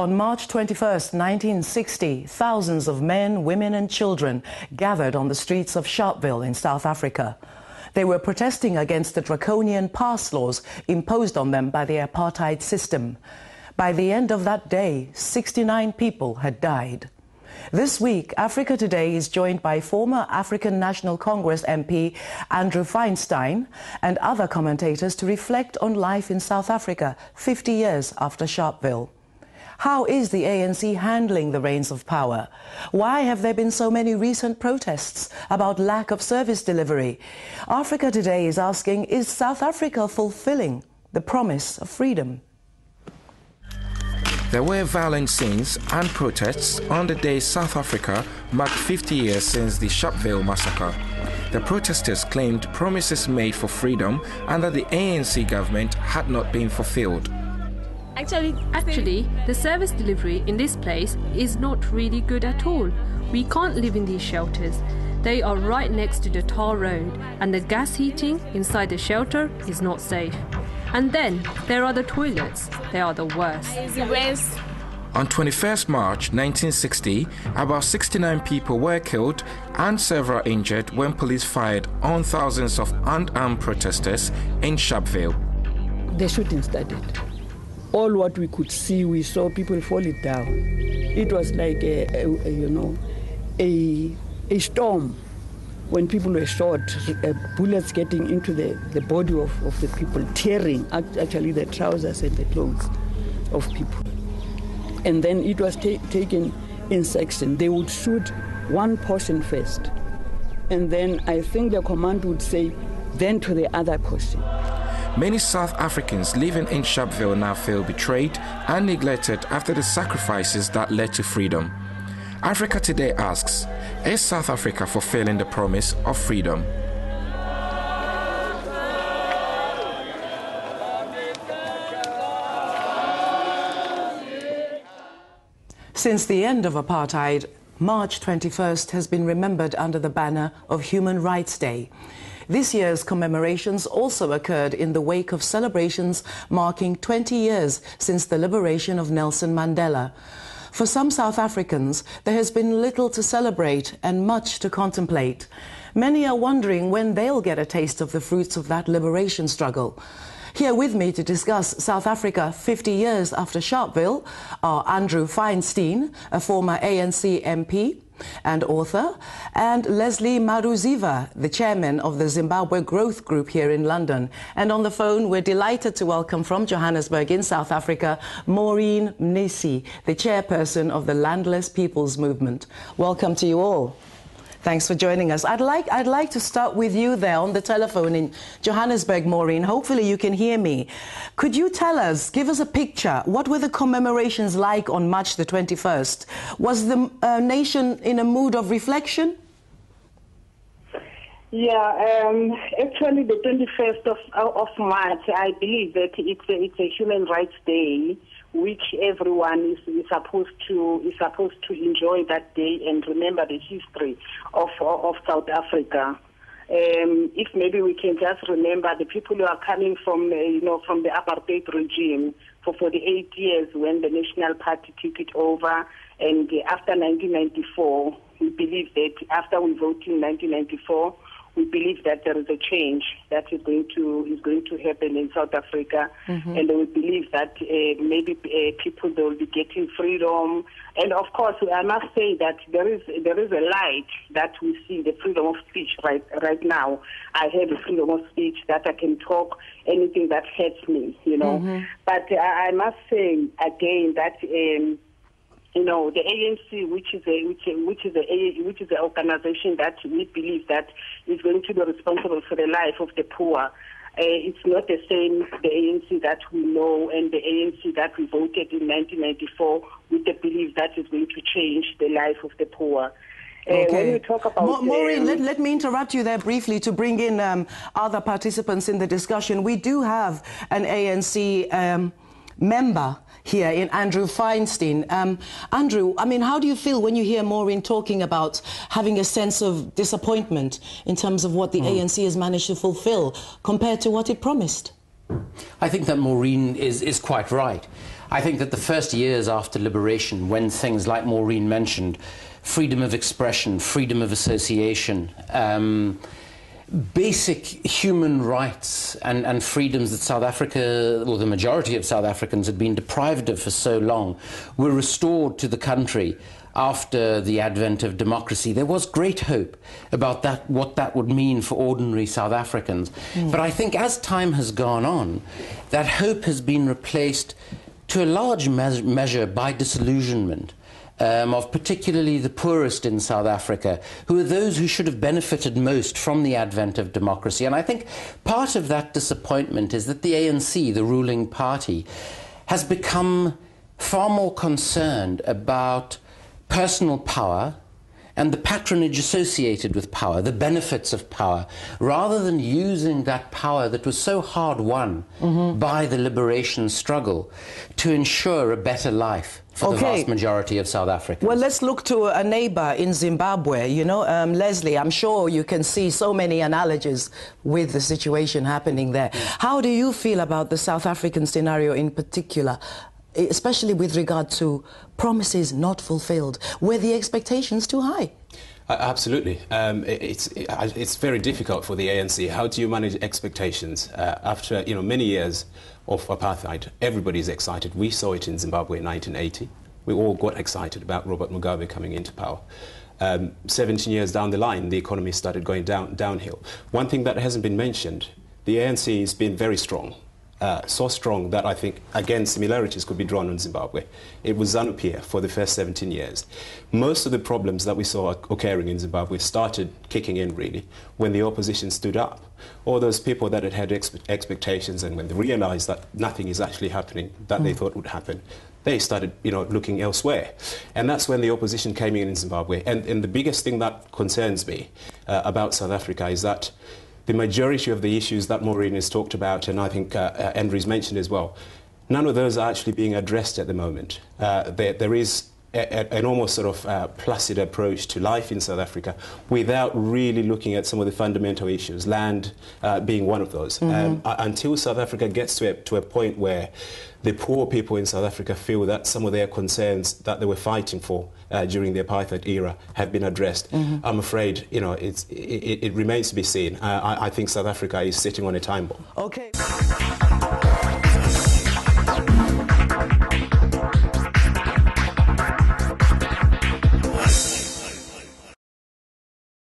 On March 21st, 1960, thousands of men, women and children gathered on the streets of Sharpeville in South Africa. They were protesting against the draconian pass laws imposed on them by the apartheid system. By the end of that day, 69 people had died. This week, Africa Today is joined by former African National Congress MP Andrew Feinstein and other commentators to reflect on life in South Africa 50 years after Sharpeville. How is the ANC handling the reins of power? Why have there been so many recent protests about lack of service delivery? Africa Today is asking, is South Africa fulfilling the promise of freedom? There were violent scenes and protests on the day South Africa marked 50 years since the Sharpeville massacre. The protesters claimed promises made for freedom and that the ANC government had not been fulfilled. Actually, the service delivery in this place is not really good at all. We can't live in these shelters. They are right next to the tar road, and the gas heating inside the shelter is not safe. And then there are the toilets. They are the worst. On 21st March 1960, about 69 people were killed and several injured when police fired on thousands of unarmed protesters in Sharpeville. The shooting started. All what we could see, we saw people falling down. It was like a storm when people were shot, bullets getting into the body of the people, tearing actually the trousers and the clothes of people. And then it was taken in section. They would shoot one person first, and then I think the command would say, then to the other person. Many South Africans living in Sharpeville now feel betrayed and neglected after the sacrifices that led to freedom. Africa Today asks, is South Africa fulfilling the promise of freedom? Since the end of apartheid, March 21st has been remembered under the banner of Human Rights Day. This year's commemorations also occurred in the wake of celebrations marking 20 years since the liberation of Nelson Mandela. For some South Africans, there has been little to celebrate and much to contemplate. Many are wondering when they'll get a taste of the fruits of that liberation struggle. Here with me to discuss South Africa 50 years after Sharpeville are Andrew Feinstein, a former ANC MP and author, and Leslie Maruziva, the chairman of the Zimbabwe Growth Group here in London. And on the phone, we're delighted to welcome from Johannesburg in South Africa, Maureen Mnisi, the chairperson of the Landless People's Movement. Welcome to you all. Thanks for joining us. I'd like to start with you there on the telephone in Johannesburg, Maureen. Hopefully you can hear me. Could you tell us, give us a picture, what were the commemorations like on March the 21st? Was the nation in a mood of reflection? Yeah, actually the 21st of March, I believe that it's a Human Rights Day, which everyone is supposed to enjoy that day and remember the history of South Africa. If maybe we can just remember the people who are coming from from the apartheid regime for 48 years when the National Party took it over, and after 1994, we believe that after we voted in 1994. We believe that there is a change that is going to happen in South Africa, and we believe that maybe people will be getting freedom. And of course, I must say that there is a light that we see, the freedom of speech right now. I have the freedom of speech that I can talk anything that hurts me, But I must say again that. The ANC, which is the organization that we believe that is going to be responsible for the life of the poor. It's not the same the ANC that we know and the ANC that we voted in 1994 with the belief that is going to change the life of the poor. Okay. When we talk about Maureen, let me interrupt you there briefly to bring in other participants in the discussion. We do have an ANC member here in Andrew Feinstein. Andrew, I mean, how do you feel when you hear Maureen talking about having a sense of disappointment in terms of what the ANC has managed to fulfill compared to what it promised? I think that Maureen is quite right. I think that the first years after liberation, when things like Maureen mentioned, freedom of expression, freedom of association, basic human rights and freedoms that South Africa, or the majority of South Africans, had been deprived of for so long, were restored to the country after the advent of democracy. There was great hope about that, what that would mean for ordinary South Africans. But I think as time has gone on, that hope has been replaced to a large measure by disillusionment of particularly the poorest in South Africa, who are those who should have benefited most from the advent of democracy. And I think part of that disappointment is that the ANC, the ruling party, has become far more concerned about personal power and the patronage associated with power, the benefits of power, rather than using that power that was so hard won by the liberation struggle to ensure a better life for the vast majority of South Africans. Well, let's look to a neighbor in Zimbabwe. You know, Leslie, I'm sure you can see so many analogies with the situation happening there. How do you feel about the South African scenario in particular, especially with regard to promises not fulfilled? Were the expectations too high? Absolutely. It's very difficult for the ANC. How do you manage expectations after many years of apartheid? Everybody's excited. We saw it in Zimbabwe in 1980. We all got excited about Robert Mugabe coming into power. 17 years down the line, the economy started going downhill. One thing that hasn't been mentioned, the ANC has been very strong. So strong that I think, again, similarities could be drawn on Zimbabwe. It was ZANU-PF for the first 17 years. Most of the problems that we saw occurring in Zimbabwe started kicking in, really, when the opposition stood up. All those people that had expectations, and when they realized that nothing is actually happening that they thought would happen, they started, looking elsewhere. And that's when the opposition came in Zimbabwe. And the biggest thing that concerns me about South Africa is that the majority of the issues that Maureen has talked about, and I think Andrew's mentioned as well, none of those are actually being addressed at the moment. There is an almost sort of placid approach to life in South Africa without really looking at some of the fundamental issues, land being one of those. Until South Africa gets to a point where the poor people in South Africa feel that some of their concerns that they were fighting for during the apartheid era have been addressed, I'm afraid, it remains to be seen. I think South Africa is sitting on a time bomb. Okay.